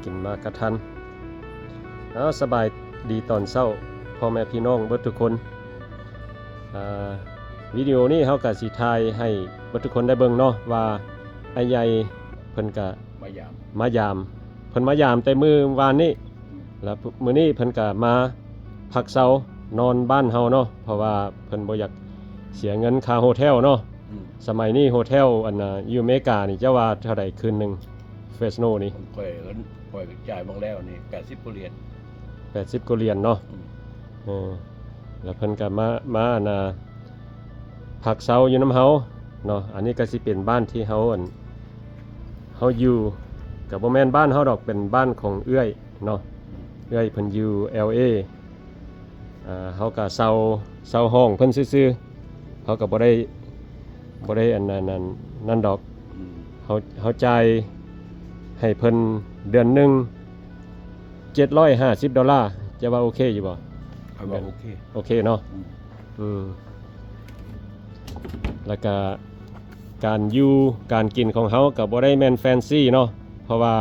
กินมากระทันสบายดีตอนเช้าพ่อแม่พี่น้องเบิดทุกคนวิดีโอนี้เขาก็สิถ่ายให้เบิดทุกคนได้เบิ่งเนาะว่าไอ้ใหญ่เพิ่นก็มายามเพิ่นมายามแต่มื้อวานนี้แล้วมื้อนี้เพิ่นก็มาพักเช้านอนบ้านเฮาเนาะเพราะว่าเพิ่นบ่อยากเสียเงินค่าโฮเทลเนาะสมัยนี้โฮเทลอันอยู่อเมริกานี่จะว่าเท่าใดคืนนึงเฟสโนนี่ค่อยจ่ายบางแล้วนี่80กว่าเหรียญ80กว่าเหรียญเนาะแล้วเพิ่นก็มาพักเช้าอยู่น้ำเฮาเนาะอันนี้ก็สิเป็นบ้านที่เฮาอยู่ก็บ่แม่นบ้านเฮาดอกเป็นบ้านของเอื้อยเนาะเอื้อยเพิ่นอยู่ LA เฮาก็เช่าห้องเพิ่นซื่อๆเฮาก็บ่ได้อันนั้นดอกเฮาจ่ายให้เพิ่นเดือนหนึง$750จะว่าโอเคอยู่บ่ว่าโอเคเนาะแล้วก็การอยู่การกินของเฮาก็บ่ได้แม่นแฟนซีเนาะเพราะว่า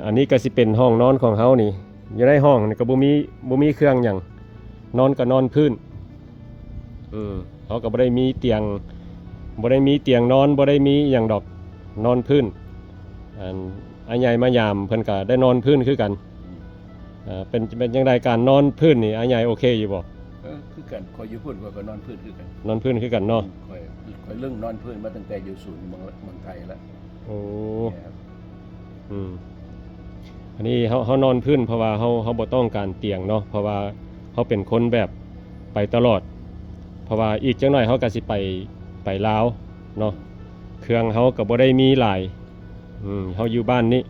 อันนี้ก็สิเป็นห้องนอนของเฮานี่อยู่ในห้องนี่ก็บ่มีเครื่องหยังนอนก็นอนพื้นเฮาก็บ่ได้มีเตียงนอนบ่ได้มีหยังดอกนอนพื้นอันใหญ่มายามเพิ่นก็ได้นอนพื้นคือกันเป็นจังไดการนอนพื้นนี่อันใหญ่โอเคอยู่บ่คือกันคอยอยู่พื้นก็นอนพื้นคือกันนอนพื้นคือกันเนาะคอยเรื่องนอนพื้นมาตั้งแต่อยู่ศูนย์เมืองไทยแล้วโอ้อันนี้เฮานอนพื้นเพราะว่าเฮาบ่ต้องการเตียงเนาะเพราะว่าเฮาเป็นคนแบบไปตลอดเพราะว่าอีกจังหน่อยเฮาก็สิไปลาวเนาะเครื่องเฮาก็บ่ได้มีหลายเฮาอยู่บ้านนี้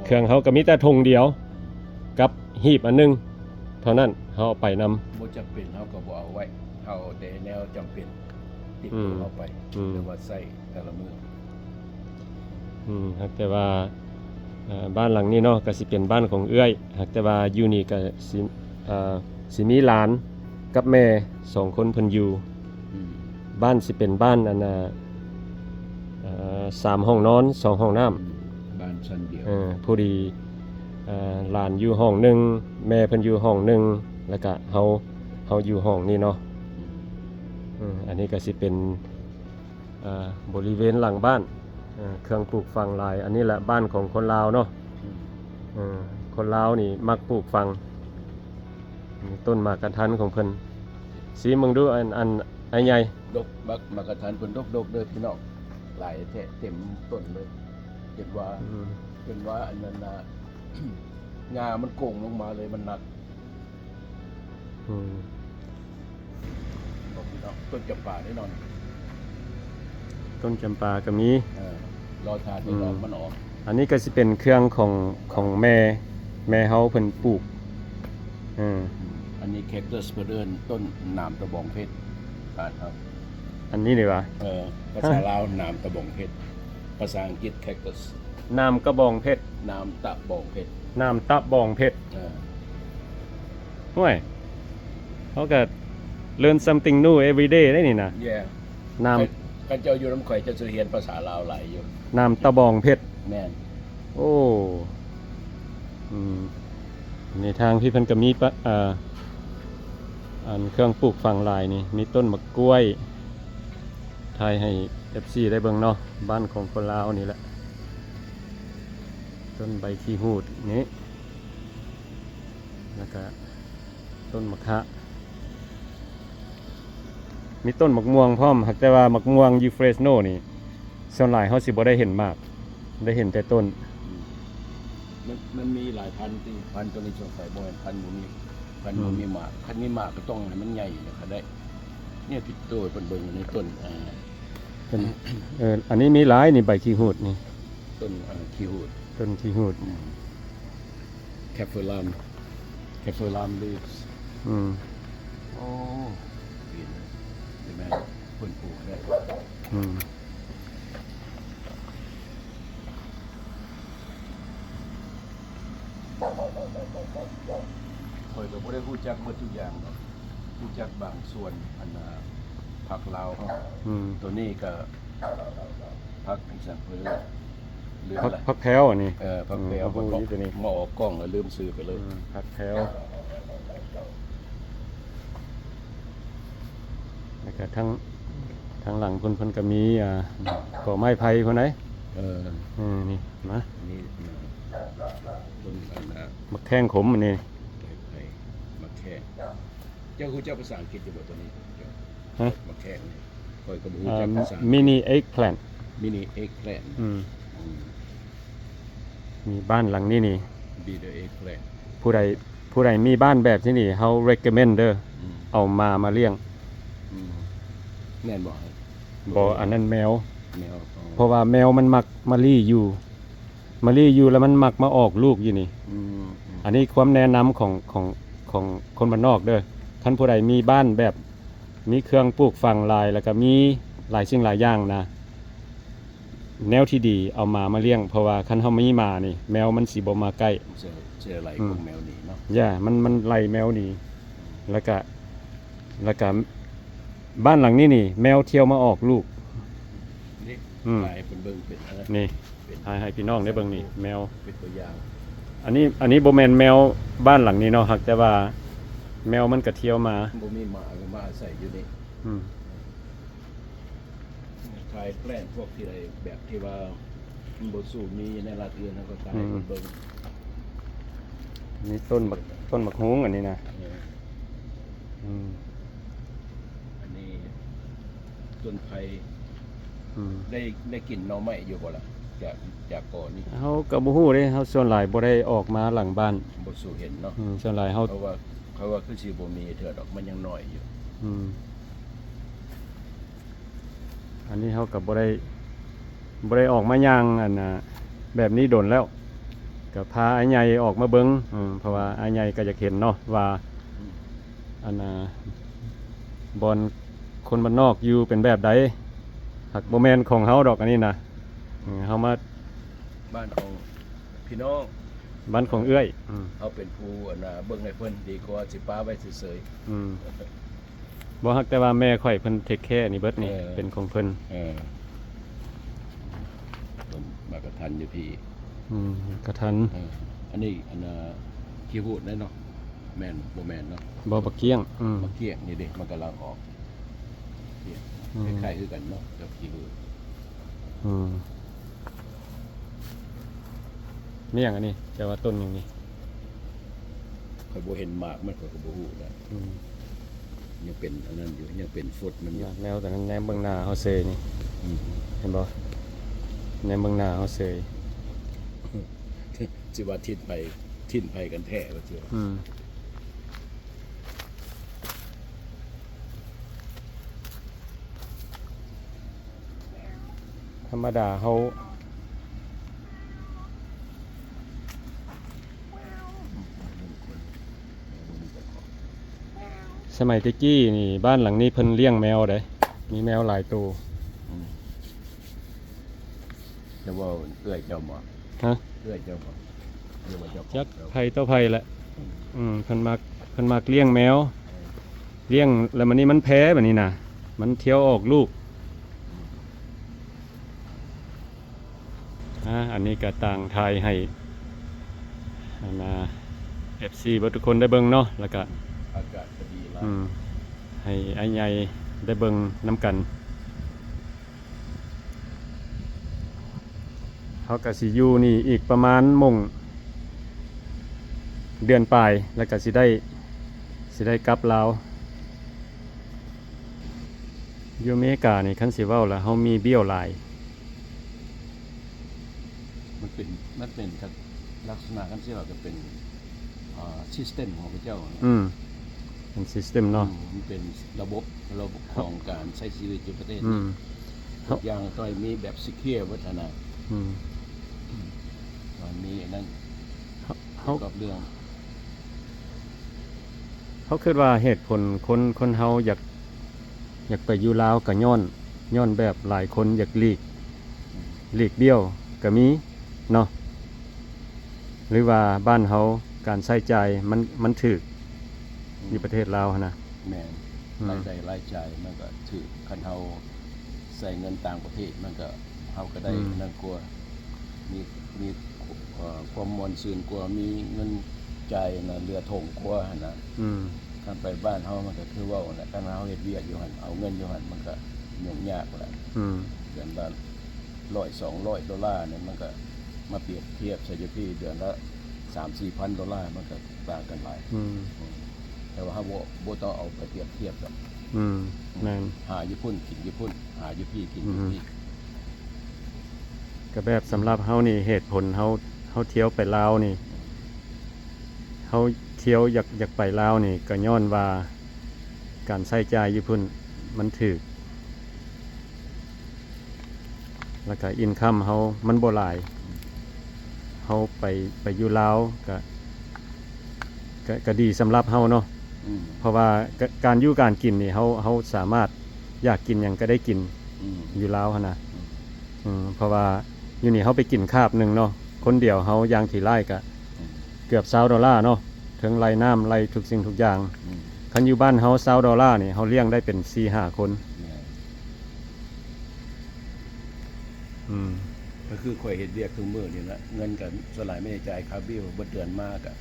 เครื่องเฮาก็มีแต่ธงเดียวกับหีบอันนึงเท่านั้นเฮาเอาไปนำบ่จำเป็นเฮาก็บ่เอาไว้เฮาแต่แนวจำเป็นติดตัวเอาไปหรือว่าใช้แต่ละมื้อแต่ว่าบ้านหลังนี้เนาะก็สิเป็นบ้านของเอื้อยแต่ว่าอยู่นี่ก็สิมีหลานกับแม่2คนเพิ่นอยู่บ้านสิเป็นบ้าน3ห้องนอน2ห้องน้ำบ้านชั้นเดียวพอดีหลานอยู่ห้องนึงแม่เพิ่นอยู่ห้องนึงแล้วก็เฮาอยู่ห้องนี้เนาะอันนี้ก็สิเป็นบริเวณหลังบ้านเครื่องปลูกฝังหลายอันนี้แหละบ้านของคนลาวเนาะคนลาวนี่มักปลูกฝังต้นหมากกระทันของเพิ่นสีมึงดูอันใหญ่ดกบักหมากกระทันเพิ่นดกเด้อพี่น้องหลายแท้เต็มต้นเลยเป็นว่าอันนั้นน่ะงามันโก่งลงมาเลยมันหนักบอกพี่น้องต้นจำปาแน่นอนต้นจำปาก็มีรอทานให้ดอกมันออกอันนี้ก็สิเป็นเครื่องของแม่เฮาเพิ่นปลูกอันนี้แคคตัสเพิ่นต้นหนามตะบองเพชรครับอันนี้นี่วะภาษาลาวหนามตะบองเพชรภาษาอังกฤษแคคตัสน้ำกระบองเพชรน้ำตะบองเพชรน้ำตะบองเพชรห่วยเขาก็ learn something new every day ได้นี่นะน้ำกันเจ้าอยู่น้ำข่อยจะเรียนภาษาลาวหลายอยู่น้ำตะบองเพชรแม่นโอ้ในทางพี่เพิ่นก็มีอันเครื่องปลูกฝังหลายนี่มีต้นมะกล้วยไทยให้ FC ได้เบิ่งเนาะบ้านของคนลาวนี่แหละต้นใบขี้หูดนี้แล้วก็ต้นมะขะมีต้นมะม่วงพร้อมหากแต่ว่ามะม่วงยูเฟรสโนนี่ส่วนหลายเฮาสิบ่ได้เห็นมากได้เห็นแต่ต้นมันมีหลายพันธุ์ที่พันธุ์ตัวนี้สงสัยบ่เป็นพันธุ์บ่มีหมากพันธุ์มีหมากก็ต้องให้มันใหญ่นะครับได้เนี่ยติดตัวเพิ่นเบิ่งในต้นเป็นอันนี้มีหลายนี่ใบขี้หูดนี่ต้นขี้หูดต้นขี้หูดแคฟเฟอร์ลัมลีฟส์โอ้ดีนะใช่ไหมเพิ่นปลูกได้คอยก็บ่ได้รู้จักหมดทุกอย่างหรอกรู้จักบางส่วนผักลาวตัวนี้ก็ผักอีสานเพิ่น เดือนละ พักแพ้วอันนี้ พักแพ้ว พวกนี้ตัวนี้ มาออกกล้องแล้วลืมซื้อไปเลย พักแพ้วแล้วก็ทั้งหลังเพิ่นก็มีก่อไม้ไผ่คนไหน นี่มา นี่ต้นอันนะ มักแข้งขมอันนี้ ไผ่มาแค่เจ้าคุณเจ้าภาษาอังกฤษจะบอกตัวนี้ ฮะ มาแค่นี่คอยกับรู้จักภาษา มินิเอ็กแพลน มินิเอ็กแพลน มีบ้านหลังนี้นี่ บีเดอเอ็กแพลน ผู้ใดมีบ้านแบบที่นี่เฮา recommend เด้อเอามาเลี้ยง แน่นบอก บ่อันนั้นแมว แมว เพราะว่าแมวมันมักมาลี่อยู่แล้วมันมักมาออกลูกอยู่นี่ อันนี้ความแนะนำของคนบ้านนอกเด้อท่านผู้ใดมีบ้านแบบมีเครื่องปลูกฝังหลายแล้วก็มีหลายสิ่งหลายอย่างนะ แนวที่ดีเอามาเลี้ยงเพราะว่าคันเฮามีมานี่ แมวมันสิบ่มาใกล้ เจออะไรของแมวนี่เนาะ ย่ามันไล่แมวหนีแล้วก็บ้านหลังนี้นี่ แมวเที่ยวมาออกลูก นี่ ม ลายเป็นเบิ่งเป็นอะไร นี่ เป็น ให้พี่น้องได้เบิ่งนี่แมว เป็นตัวอย่าง อันนี้บ่แม่นแมวบ้านหลังนี้เนาะครับแต่ว่าแมวมันก็เที่ยวมา บ่มีหมาก็มาอาศัยอยู่นี่ อืม ขายแปลนพวกที่ไรแบบที่ว่ามันบ่สู้มีในรัฐอื่นแล้วก็ขายเบิ่ง นี่ต้นบักฮุ้งอันนี้นะ เออ อืม อันนี้ต้นไผ่ อืม ได้กินหน่อไม้อยู่บ่ล่ะจากก่อนนี่ เฮาก็บ่ฮู้เด้เฮาส่วนหลายบ่ได้ออกมาหลังบ้าน บ่สู้เห็นเนาะ ส่วนหลายเฮา เพราะว่าคือสิบ่มีเถื่อดอกมันยังน้อยอยู่ อืมอันนี้เฮาก็บ่ได้ออกมาย่างอันน่ะแบบนี้โดนแล้วก็พาอ้ายใหญ่ออกมาเบิ่งเพราะว่าอ้ายใหญ่ก็อยากเห็นเนาะว่าอันน่ะบอนคนบ้านนอกอยู่เป็นแบบใดหักบ่แม่นของเฮาดอกอันนี้นะเฮามา บ้านของพี่น้อง บ้านของเอื้อย เอาเป็นผู้อันน่ะเบิ่งให้เพิ่นดีกว่าสิป้าไว้เฉย บ่ฮักแต่ว่าแม่ข่อยเพิ่นเทคแคร์นี่เบิดนี่ เป็นของเพิ่น ๆผมมากระทันอยู่พี่ กระทัน อันนี้อันน่ะขี้หูดได้เนาะแม่นบ่แม่นเนาะ บ่บักเกี้ยง มะเกี้ยงนี่เด้มันกำลังออกเกี้ยงคล้ายๆคือกันเนาะกับขี้หูด นี่อย่างอันนี้แต่ว่าต้นอย่างนี้ ค่อยบ่เห็นหมากมันก็บ่ฮู้นะยังเป็นอันนั้นอยู่ยังเป็นฟุตมันอยู่ แนวแต่นั้นแนมเบื้องหน้าเฮาเซยนี่ อืม เห็นบ่แนมเบื้องหน้าเฮาเซย สิว่าทิ่นไปกันแท้ว่าเจ้า ธรรมดาเฮาสมัยตะกี้นี่บ้านหลังนี้เพิ่นเลี้ยงแมวเด้มีแมวหลายตัว จะว่าเอื้อยเจ้าบ่ ฮะ เอื้อยเจ้าบ่เรียกว่าเจ้า จักไผต่อไผแหละเพิ่นมักเลี้ยงแมวเลี้ยงแล้วมันนี่มันแพ้แบบนี้นะมันเที่ยวออกลูกอันนี้ก็ต่างทายให้FC เบิดทุกคนได้เบิ่งเนาะแล้วก็ อากาศก็ดีหลาย ให้อ้ายใหญ่ได้เบิ่งน้ำกันเขาก็สิอยู่นี่อีกประมาณเดือนปลายแล้วก็สิได้กลับลาวอยู่อเมริกานี่คันสิเว้าแล้วเฮามีเบี้ยวหลาย มันเป็นครับลักษณะกันสิว่าก็เป็นซิสเต็มของพระเจ้านะ เป็นซิสเต็มเนาะ มันเป็นระบบของการใช้ชีวิตอยู่ประเทศ อื นี้ ม ทุกอย่างต้องมีแบบซิเคียวัฒนา มันมีอันนั้น เฮา กับเรื่อง เขาคิดว่าเหตุผลคนเฮาอยากไปอยู่ลาวก็ย้อนแบบหลายคนอยากหลีกเบี้ยวก็มีเนาะหรือว่าบ้านเฮาการใช้จ่ายมันถูกอยู่ประเทศลาวหั้นนะ แม่นรายได้รายจ่ายมันก็ถือคันเฮาใส่เงินต่างประเทศมันก็เฮาก็ได้นั่นกลัว มีมีความมวลซื่นกว่ามีเงินจ่ายนะเรือถงกว่าหั่นนะ อืม คันไปบ้านเฮามันก็คือเว้าน่ะคันเฮาเฮ็ดเวียกอยู่หั่นเอาเงินอยู่หั่นมันก็ยุ่งยากแหละ อืม เดือนละ100-200 เนี่ยมันก็มาเปรียบเทียบใส่อยู่ที่เดือนละ 3-4,000 ดอลลาร์มันก็ต่างกันหลาย อืม แต่ว่าเฮาบ่ต้องเอาไปเปรียบเทียบกับ อืมแม่น หาญี่ปุ่นกินญี่ปุ่นหาอยู่พี่กินอยู่พี่ ก็แบบสำหรับเฮานี่เหตุผลเฮาเที่ยวไปลาวนี่เฮาเที่ยวอยากไปลาวนี่ก็ย้อนว่าการใช้จ่ายญี่ปุ่นมันถูกแล้วก็อินคัมเฮามันบ่หลายเฮาไปอยู่ลาวก็ดีสำหรับเฮาเนาะ อืม เพราะว่าการอยู่การกินนี่เฮาสามารถอยากกินหยังก็ได้กิน อืม อยู่ลาวหั่นน่ะเพราะว่าอยู่นี่เฮาไปกินคาบหนึงเนาะคนเดียวเฮาอย่างที่ไร่ก็เกือบ$20เนาะถึงไร่น้ำไร่ทุกสิ่งทุกอย่าง อืม คันอยู่บ้านเฮา$20นี่เฮาเลี้ยงได้เป็น 4-5 คน เนี่ย อืม ก็คือข่อยเฮ็ดเวียกทุกมื้อนี่ละเงินก็ส่วนหลายไม่ได้จ่ายค่าบิลบ่เดือนมากอะ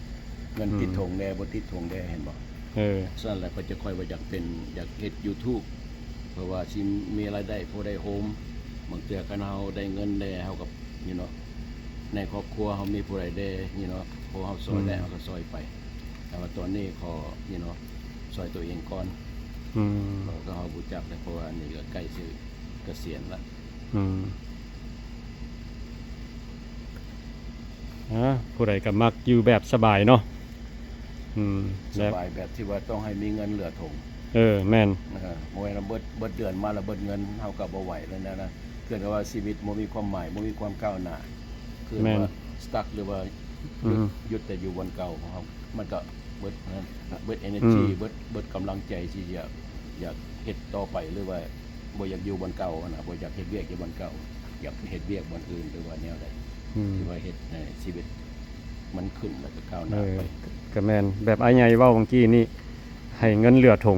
เงินติดถงแน่บ่ติดถงแน่เห็นบ่ เออ ส่วนหลายก็จะค่อยว่าอยากเฮ็ด YouTube เพราะว่าสิมีรายได้พอได้โฮมบางเทื่อคันเฮาได้เงินได้เฮากับในครอบครัวเฮามีผู้ใดได้พอเฮาซอยได้เฮาก็ซอยไป แต่ว่าตอนนี้ขอซอยตัวเองก่อน อืม เราก็เฮารู้จักแล้วเพราะว่านี่ก็ใกล้สิเกษียณละ อืมผู้ใดก็มักอยู่แบบสบายเนาะอืม สบายแบบที่ว่าต้องให้มีเงินเหลือถง แม่น บ่ให้เราเบิดเดือนมาแล้วเบิดเงินเฮาก็บ่ไหวแล้วนะคือว่าชีวิตบ่มีความหมายบ่มีความก้าวหน้าคือว่าสตั๊กหรือว่าหยุดแต่อยู่บนเก่าของเฮามันก็เบิด energy เบิดกำลังใจที่อยากเฮ็ดต่อไปหรือว่าบ่อยากอยู่บนเก่านะบ่อยากเฮ็ดเวียกอยู่บนเก่าอยากเฮ็ดเวียกบนอื่นหรือว่าแนวใดที่ว่าเฮ็ดในชีวิตมันขึ้นแล้วก็ก้าวหน้าไป ก็แม่นแบบอ้ายใหญ่เว้าเมื่อกี้นี่ให้เงินเหลือถง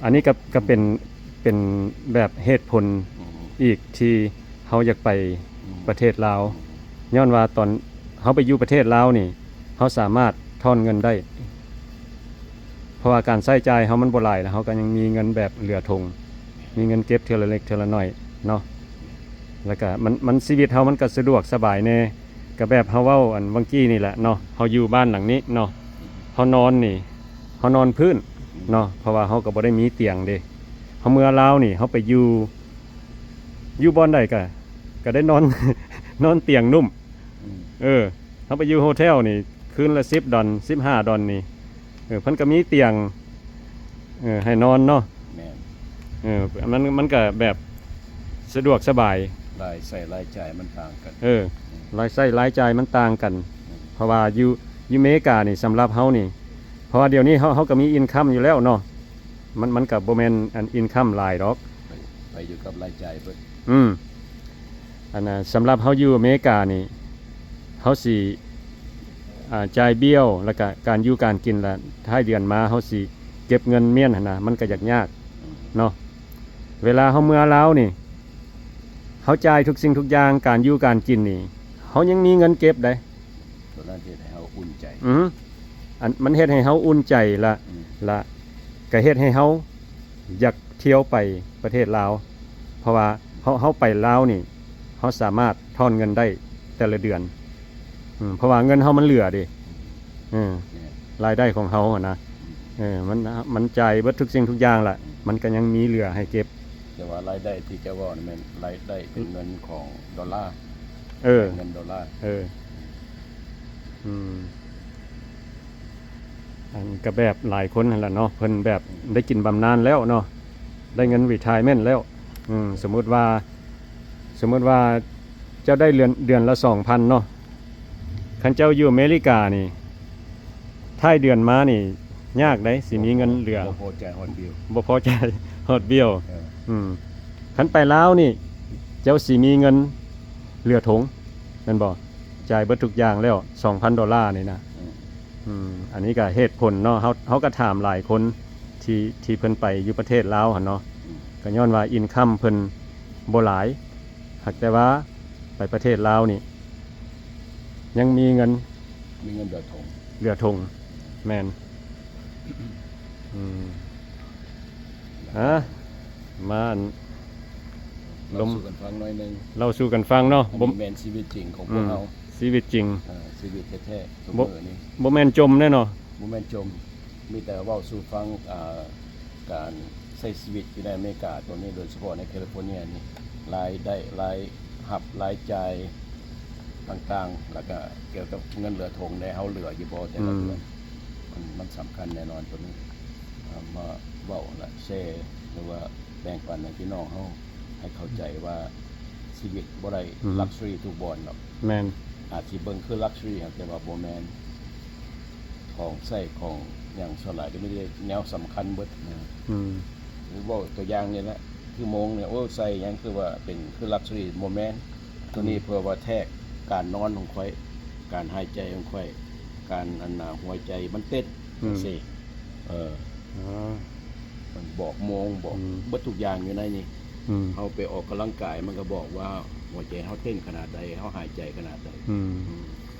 อันนี้ก็เป็นแบบเหตุผลอีกที่เฮาอยากไปประเทศลาวย้อนว่าตอนเฮาไปอยู่ประเทศลาวนี่เฮาสามารถถอนเงินได้ เพราะว่าการใช้จ่ายเฮามันบ่หลายแล้วเฮาก็ยังมีเงินแบบเหลือถงมีเงินเก็บเทื่อละเล็กเทื่อละน้อยเนาะแล้วก็มันชีวิตเฮามันก็สะดวกสบายแน่ก็แบบเฮาเว้าอันเมื่อกี้นี่แหละเนาะเฮาอยู่บ้านหลังนี้เนาะเฮานอนนี่เฮานอนพื้นเนาะเพราะว่าเฮาก็บ่ได้มีเตียงเด้เฮาเมื่อลาวนี่เฮาไปอยู่บ่อนใดก็ได้นอน นอนเตียงนุ่มเฮาไปอยู่โฮเทลนี่คืนละ$10 $15นี่เพิ่นก็มีเตียงให้นอนเนาะ แม่น มันก็แบบสะดวกสบาย รายจ่ายมันต่างกัน รายใช้รายจ่ายมันต่างกัน เพราะว่าอยู่อเมริกานี่สำหรับเฮานี่เพราะว่าเดี๋ยวนี้เฮาก็มีอินคัมอยู่แล้วเนาะมันก็บ่แม่นอันอินคัมหลายดอก ไปอยู่กับรายจ่ายเบิด อันน่ะสำหรับเฮาอยู่อเมริกานี่เฮาสิจ่ายเบี้ยวแล้วก็การอยู่การกินละท้ายเดือนมาเฮาสิเก็บเงินเมียนหั่นน่ะมันก็ยากเนาะเวลาเฮาเมื่อลาวนี่เฮาจ่ายทุกสิ่งทุกอย่างการอยู่การกินนี่เฮายังมีเงินเก็บได้ ตัวนั้นเฮ็ดให้เฮาอุ่นใจ อันมันเฮ็ดให้เฮาอุ่นใจละก็เฮ็ดให้เฮาอยากเที่ยวไปประเทศลาวเพราะว่าเฮาไปลาวนี่เฮาสามารถถอนเงินได้แต่ละเดือนเพราะว่าเงินเฮามันเหลือดิรายได้ของเฮาอะนะมันจ่ายเบิดทุกสิ่งทุกอย่างล่ะมันก็ยังมีเหลือให้เก็บ แต่ว่ารายได้ที่จะว่านี่มันรายได้เป็นเงินของดอลลาร์เงินดอลลาร์ อันก็แบบหลายคนนั่นแหละเนาะเพิ่นแบบได้กินบำนาญแล้วเนาะได้เงินรีไทร์เมนต์แล้วสมมุติว่าเจ้าได้เดือนละ 2,000 เนาะคันเจ้าอยู่อเมริกานี่ท้ายเดือนมานี่ยากได้สิมีเงินเหลือ บ่พอใจฮอนบิล บ่พอใจฮอดเบี้ยวคันไปลาวนี่เจ้าสิมีเงินเหลือถงแม่นบ่จ่ายเบิดทุกอย่างแล้ว$2,000นี่นะอันนี้ก็เหตุผลเนาะเฮาก็ถามหลายคนที่เพิ่นไปอยู่ประเทศลาวหั่นเนาะก็ย้อนว่าอินคัมเพิ่นบ่หลายหากแต่ว่า ไปประเทศลาวนี่ยังมีเงิน มีเงินเดือดถง เรือธงแมนมาอัน เราสู่กันฟังหน่อยหนึง เราสู่กันฟังเนาะ อัน บ่ นี้แม่นชีวิตจริงของพวกเรา ชีวิตจริง ชีวิตแท้ๆสม บ่ มตินี่ บ่แม่นจมแน่เนาะ บ่แม่นจมมีแต่เว้าสู่ฟังการใช้ชีวิตอยู่ในอเมริกาตัวนี้โดยเฉพาะในแคลิฟอร์เนียนี่รายได้รายหับรายจ่ายต่างๆแล้วก็เกี่ยวกับเงินเหลือถงได้เฮาเหลืออยู่บ่แต่ละเดือนมันสำคัญแน่นอนตัวนี้มาเว้าและแชร์หรือว่าแบ่งปันให้พี่น้องเฮาให้เข้าใจว่าชีวิตบ่ได้ลักชัวรี่ทุกบ่อนหรอก แมน อาจสิเบิ่งคือลักชัวรี่ครับแต่ว่าบ่แม่นของใช้ของอย่างส่วนหลายก็ไม่ได้แนวสำคัญเบิดนะ หรือว่าตัวอย่างเนี่ยนะคือโมงเนี่ยโอ้ใส่หยังคือว่าเป็นคือลักชัวรี่โมเมนต์ตัวนี้เพื่อว่าแทรกการนอนของข่อยการหายใจของข่อยการอันหนาหัวใจมันเต้นสิมันบอกโมงบอกเบิดทุกอย่างอยู่ในนี้เฮาไปออกกำลังกายมันก็บอกว่าหัวใจเฮาเต้นขนาดใดเฮาหายใจขนาดใด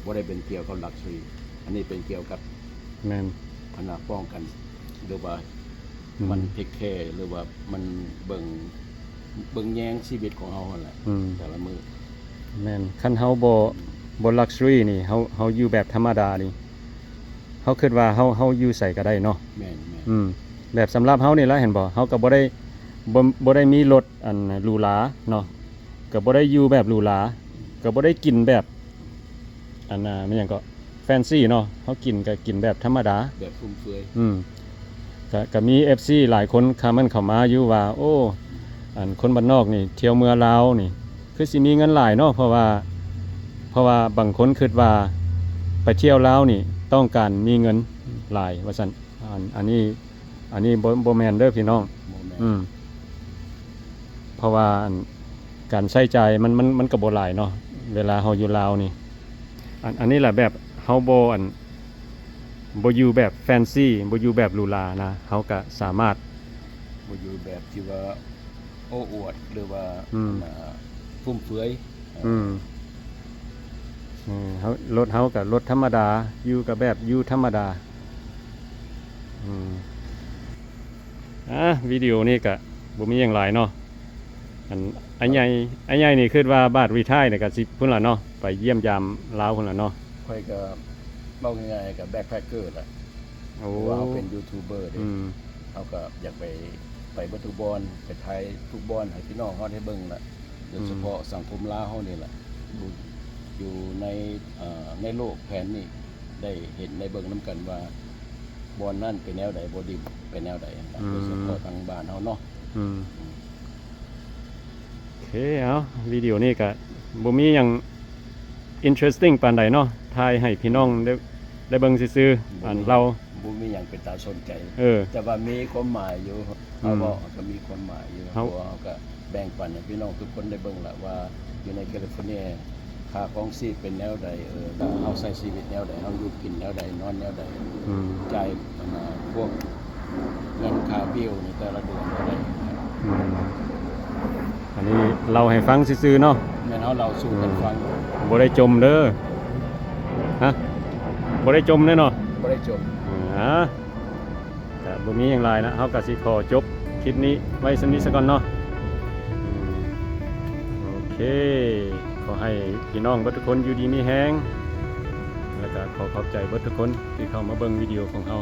บ่ได้เป็นเกี่ยวกับลักชัวรี่อันนี้เป็นเกี่ยวกับ แมน อันน่ะป้องกันหรือว่ามันเทคแคร์หรือว่ามันเบิ่งแยงชีวิตของเฮานั่นแหละแต่ละมื้อ แมนคันเฮาบ่ลักชัวรี่นี่เฮาอยู่แบบธรรมดานี่เฮาคิดว่าเฮาอยู่ใส่ก็ได้เนาะ แม่นแบบสำหรับเฮานี่ล่ะเห็นบ่เฮาก็บ่ได้มีรถอันหรูหราเนาะก็บ่ได้อยู่แบบหรูหราก็บ่ได้กินแบบอันมันหยังก็แฟนซีเนาะเฮากินก็กินแบบธรรมดา แบบฟุ่มเฟือยก็มี FC หลายคนเข้ามาอยู่ว่าโอ้อันคนบ้านนอกนี่เที่ยวเมืองลาวนี่คือสิมีเงินหลายเนาะเพราะว่าบางคนคิดว่าไปเที่ยวลาวนี่ต้องการมีเงินหลายว่าซั่นอันนี้บ่แม่นเด้อพี่น้อง โมแม่น เพราะว่าการใช้จ่ายมันก็บ่หลายเนาะเวลาเฮาอยู่ลาวนี่อันนี้แหละแบบเฮาบ่อยู่แบบแฟนซีบ่อยู่แบบหรูหรานะเฮาก็สามารถ บ่อยู่แบบที่ว่าโอ้อวดหรือว่าฟุ่มเฟือย เฮากับรถธรรมดาอยู่กับแบบอยู่ธรรมดาวิดีโอนี้ก็บ่มีหยังหลายเนาะอันใหญ่นี่คิดว่าบาดรีไทร์เนี่ยก็สิพุ่นล่ะเนาะไปเยี่ยมยามลาวพุ่นล่ะเนาะ ค่อยก็เว้าง่ายๆกับแบ็คแพคเกอร์ล่ะ โอ้ ว่าเฮาเป็นยูทูบเบอร์เด้ เฮาก็อยากไปเบิดทุกบอนไปถ่ายทุกบอนให้พี่น้องเฮาได้เบิ่งล่ะโดยเฉพาะสังคมลาวเฮานี่ล่ะอยู่ในโลกแผนนี้ได้เห็นได้เบิ่งนํกันว่าบอนนั่นเป็นแนวใดบ่ดิบเป็นแนวใดโดยเฉพาะทางบ้านเฮาเนาะ โอเคเอาวิดีโอนี้ก็บ่มีหยัง interesting ปานใดเนาะถ่ายให้พี่น้องได้เบิ่งซื่อๆอันเรา บ่มีหยังเป็นตาสนใจ แต่ว่ามีความหมายอยู่เฮาบอกก็มีความหมายอยู่เพราะว่าเฮาก็แบ่งปันให้พี่น้องทุกคนได้เบิ่งล่ะว่าอยู่ในแคลิฟอร์เนียค่าของชีพเป็นแนวใดเฮาใช้ชีวิตแนวใดเฮาอยู่กินแนวใดนอนแนวใดจ่ายพวกเงินค่าบิลในแต่ละเดือนเท่าใด อันนี้เราให้ฟังซื่อๆเนาะ แม่นเราสู่กันฟัง บ่ได้จมเด้อฮะบ่ได้จมแน่เนาะ บ่ได้จบ แต่บ่มีหยังหลายนะเฮาก็สิขอจบคลิปนี้ไว้ซั่นนี้ซะก่อนเนาะโอเคขอให้พี่น้องเบิดทุกคนอยู่ดีมีแฮงแล้วก็ขอขอบใจเบิดทุกคนที่เข้ามาเบิ่งวิดีโอของเฮา